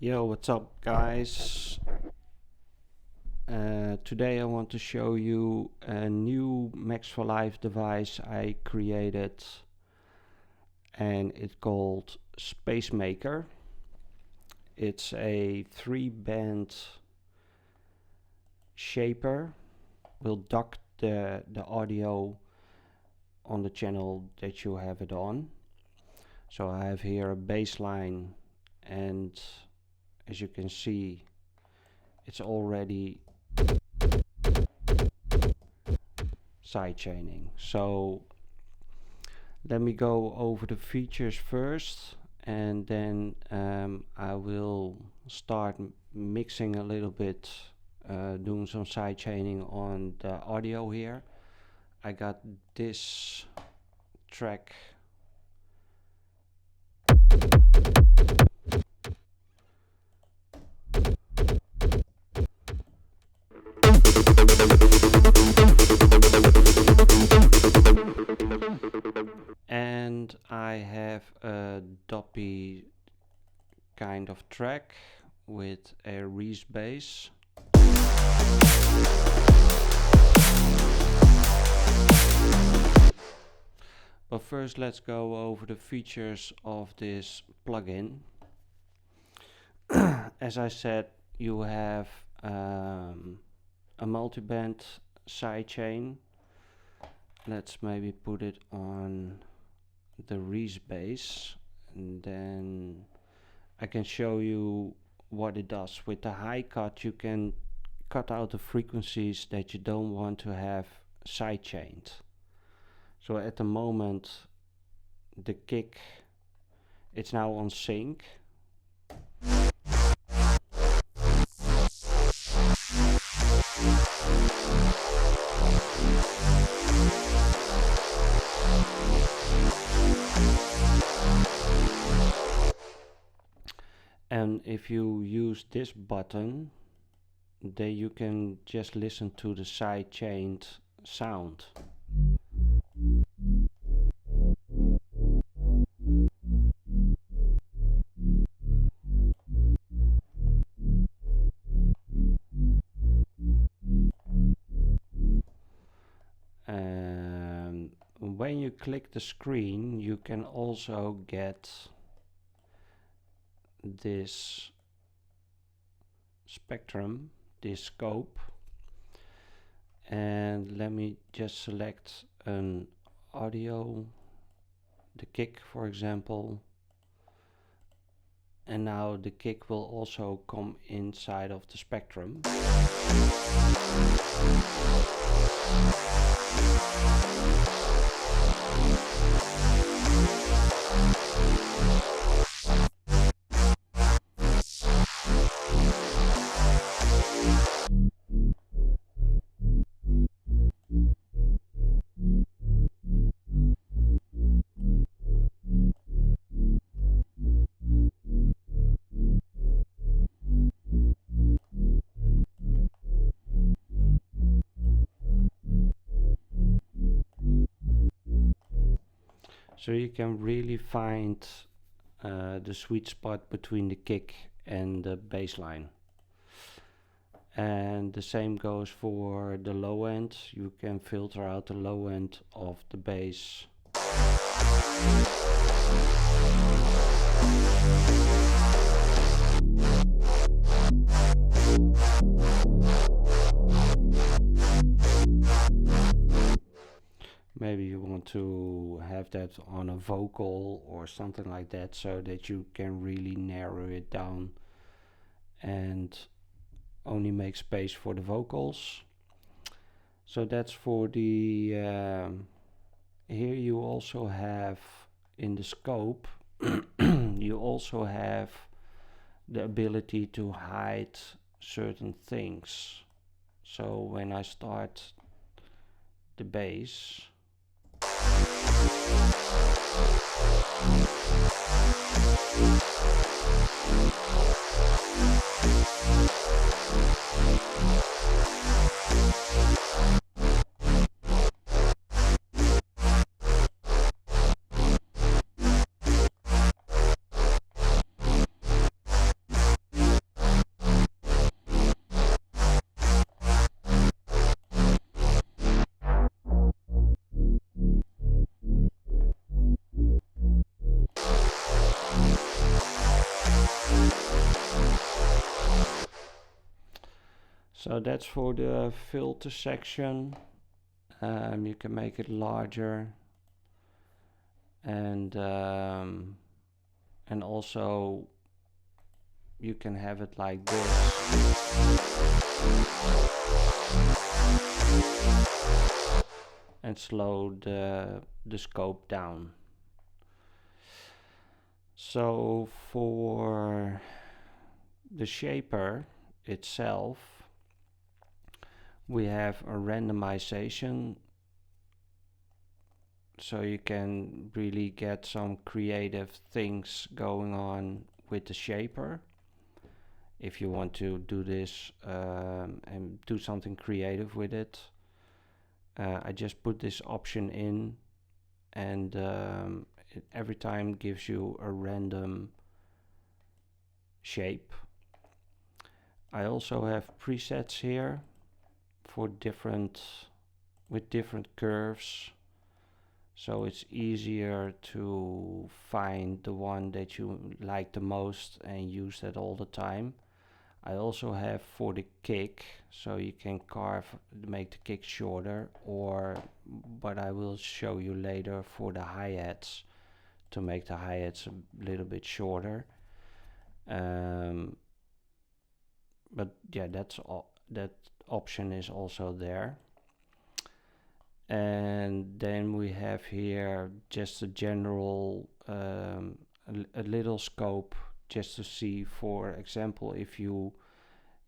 Yo, what's up, guys? Today I want to show you a new Max for Life device I created, and it's called Spacemaker. It's a 3-band shaper. Will dock the audio on the channel that you have it on. So I have here a bass line, and as you can see, it's already sidechaining. So let me go over the features first, and then I will start mixing a little bit, doing some sidechaining on the audio here. I got this track and I have a doppy kind of track with a Reese bass. But first let's go over the features of this plugin. As I said, you have a multi-band sidechain. Let's maybe put it on the Reese bass, and then I can show you what it does. With the high cut, you can cut out the frequencies that you don't want to have sidechained. So at the moment, the kick, it's now on sync. And if you use this button, then you can just listen to the sidechained sound. When you click the screen, you can also get this spectrum, this scope, and let me just select an audio, the kick for example, and now the kick will also come inside of the spectrum. So you can really find the sweet spot between the kick and the bass line. And the same goes for the low end. You can filter out the low end of the bass. Maybe you want to have that on a vocal or something like that, so that you can really narrow it down and only make space for the vocals. So that's for the here you also have in the scope you also have the ability to hide certain things. So when I start the bass, So that's for the filter section. You can make it larger, and also you can have it like this and slow the scope down. So for the shaper itself, we have a randomization, so you can really get some creative things going on with the shaper. If you want to do this and do something creative with it, I just put this option in, and it every time gives you a random shape. I also have presets here for with different curves, so it's easier to find the one that you like the most and use that all the time. I also have for the kick, so you can make the kick shorter, but I will show you later for the hi-hats to make the hi-hats a little bit shorter. But yeah, that option is also there. And then we have here just a general a little scope, just to see, for example, if you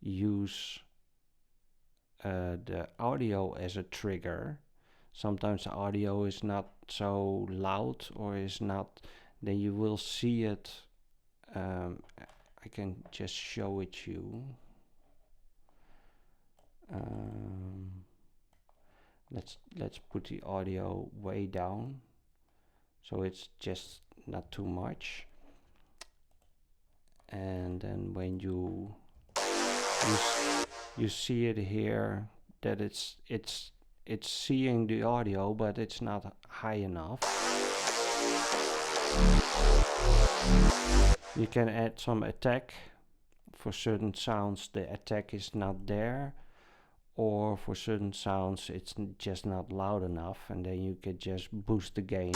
use the audio as a trigger. Sometimes the audio is not so loud, or is not, then you will see it. I can just show it you. Let's put the audio way down, so it's just not too much. And then when you see it here, that it's seeing the audio, but it's not high enough. You can add some attack. For certain sounds the attack is not there, or for certain sounds it's just not loud enough, and then you can just boost the gain.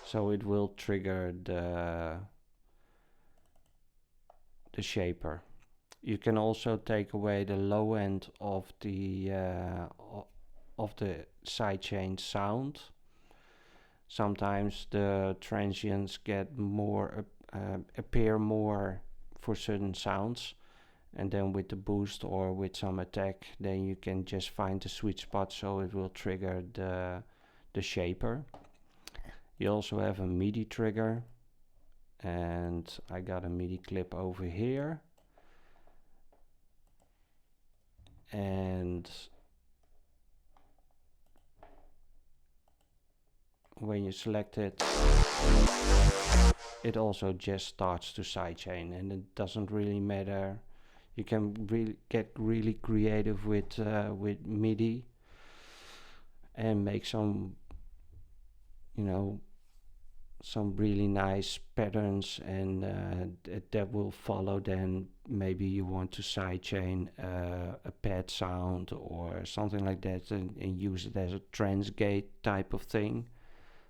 So it will trigger the shaper. You can also take away the low end of the sidechain sound. Sometimes the transients get more appear more for certain sounds, and then with the boost or with some attack, then you can just find the sweet spot, so it will trigger the shaper. You also have a midi trigger, and I got a midi clip over here, and when you select it, it also just starts to sidechain, and it doesn't really matter. You can really get really creative with MIDI and make some, some really nice patterns, and that will follow. Then maybe you want to sidechain a pad sound or something like that, and use it as a trans gate type of thing.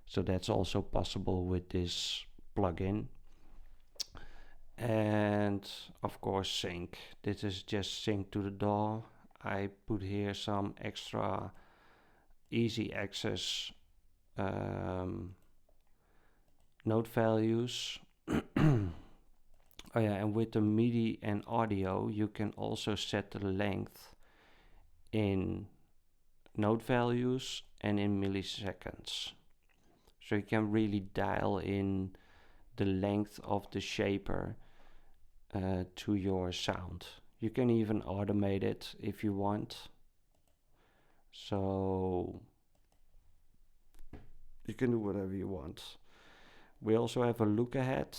So that's also possible with this plugin. And of course sync. This is just sync to the DAW. I put here some extra easy access note values. Oh yeah, and with the MIDI and audio, you can also set the length in note values and in milliseconds. So you can really dial in the length of the shaper to your sound. You can even automate it if you want. So you can do whatever you want. We also have a look ahead.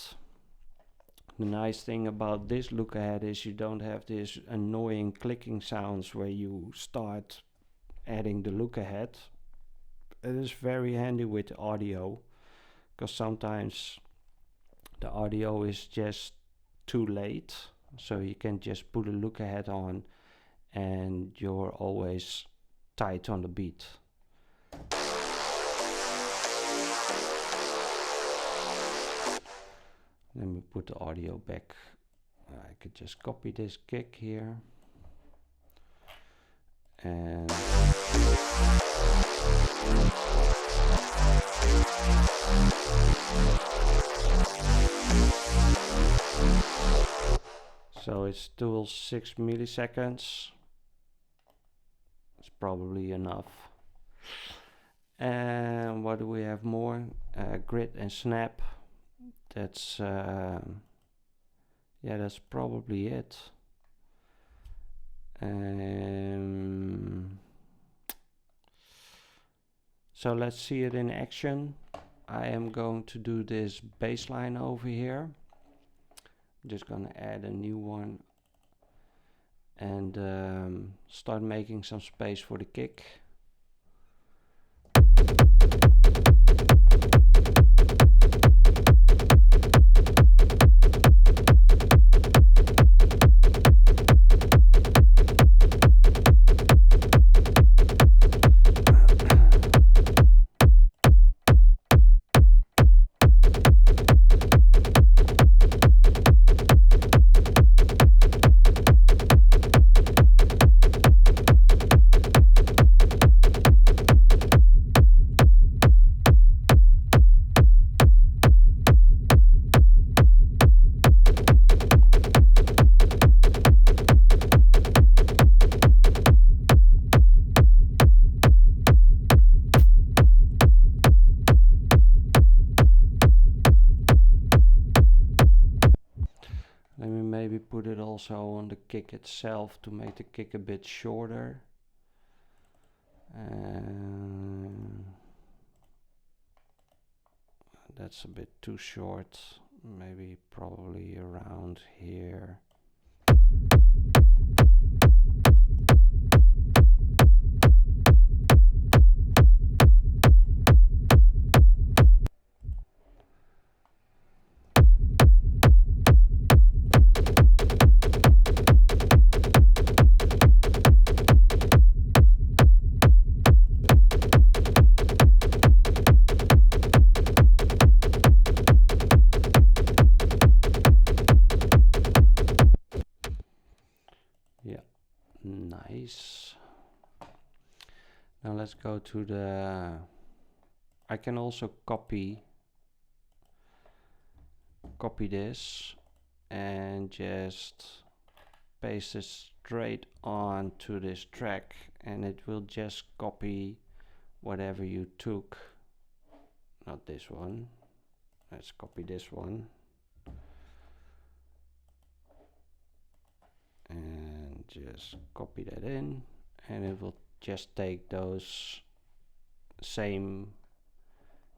The nice thing about this look ahead is you don't have this annoying clicking sounds where you start adding the look ahead. It is very handy with audio, because sometimes the audio is just too late, so you can just put a look ahead on and you're always tight on the beat. Let me put the audio back. I could just copy this kick here and so it's still 6 milliseconds. It's probably enough. And what do we have more? Grid and snap. That's yeah, that's probably it. So let's see it in action. I am going to do this bass line over here. I'm just gonna add a new one and start making some space for the kick. Let me maybe put it also on the kick itself to make the kick a bit shorter. That's a bit too short. Maybe probably around here. Nice. Now let's go to the, I can also copy this and just paste it straight on to this track, and it will just copy whatever you took. Not this one. Let's copy this one. And just copy that in, and it will just take those same,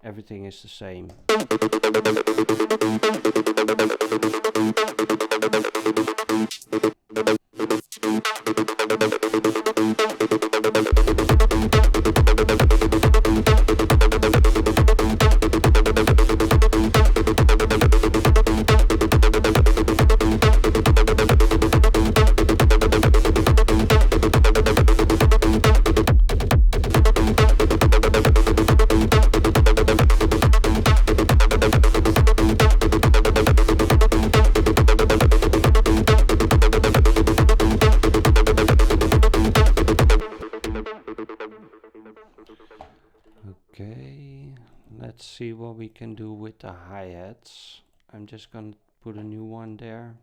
everything is the same. Okay, let's see what we can do with the hi-hats. I'm just gonna put a new one there.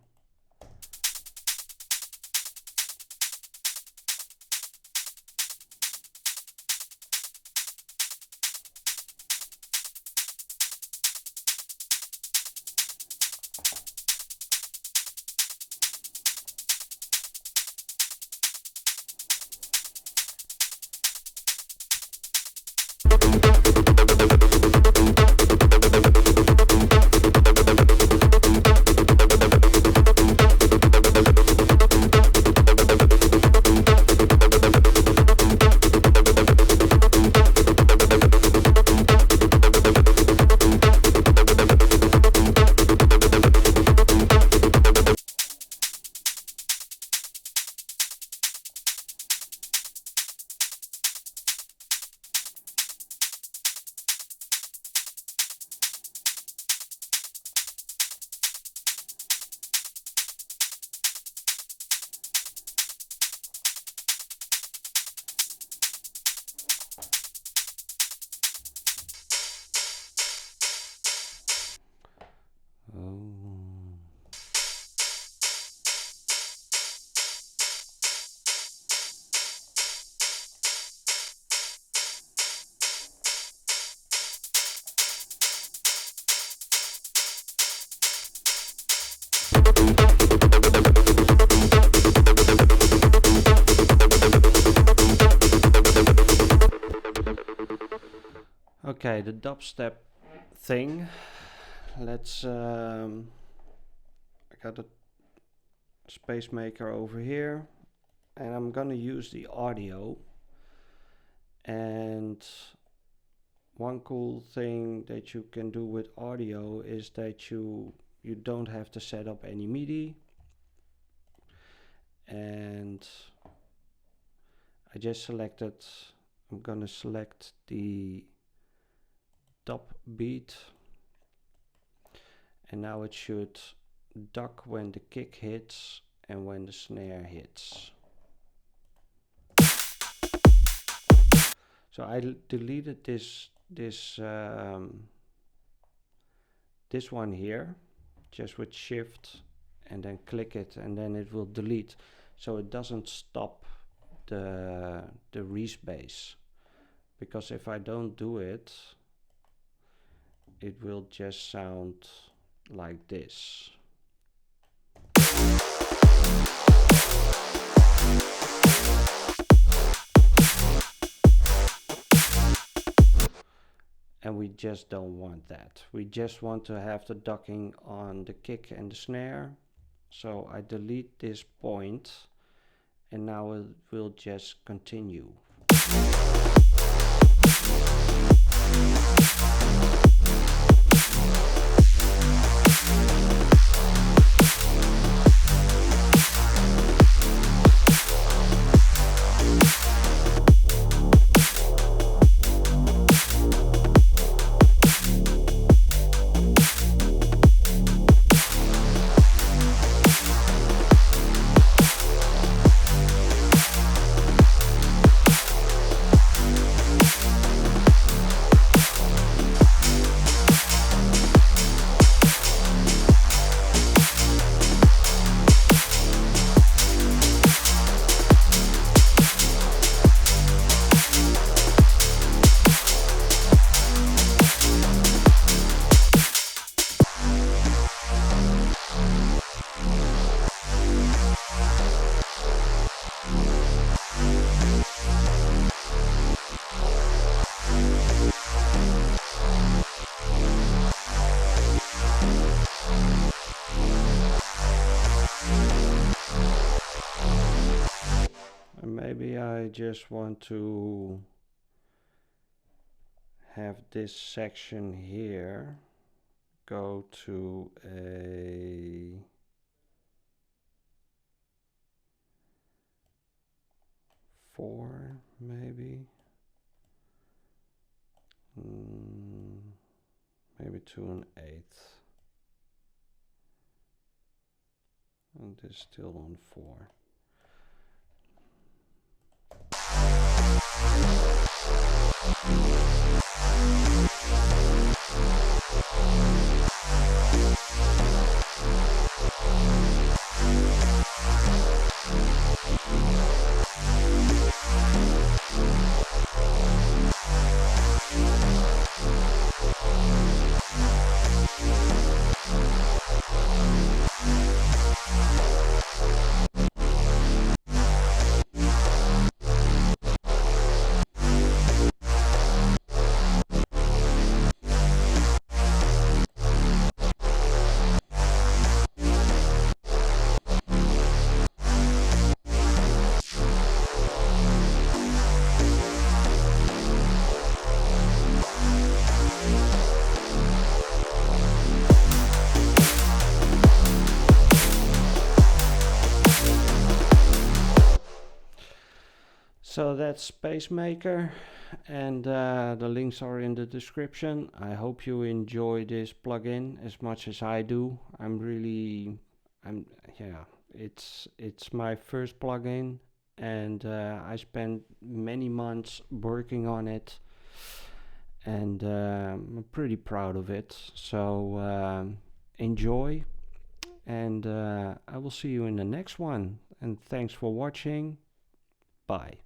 Oh. Okay, the dubstep thing. Let's. I got a Spacemaker over here, and I'm gonna use the audio. And one cool thing that you can do with audio is that you don't have to set up any midi. And I just selected. I'm gonna select the dub beat, and now it should duck when the kick hits and when the snare hits. So I deleted this one here, just with shift and then click it, and then it will delete, so it doesn't stop the respace, because if I don't do it, it will just sound like this. And we just don't want that. We just want to have the ducking on the kick and the snare. So I delete this point, and now it will just continue. Maybe I just want to have this section here go to a 4, maybe. Maybe to an 8. And this still on 4. So that's Spacemaker, and the links are in the description. I hope you enjoy this plugin as much as I do. It's my first plugin, and I spent many months working on it, and I'm pretty proud of it. So enjoy, and I will see you in the next one. And thanks for watching. Bye.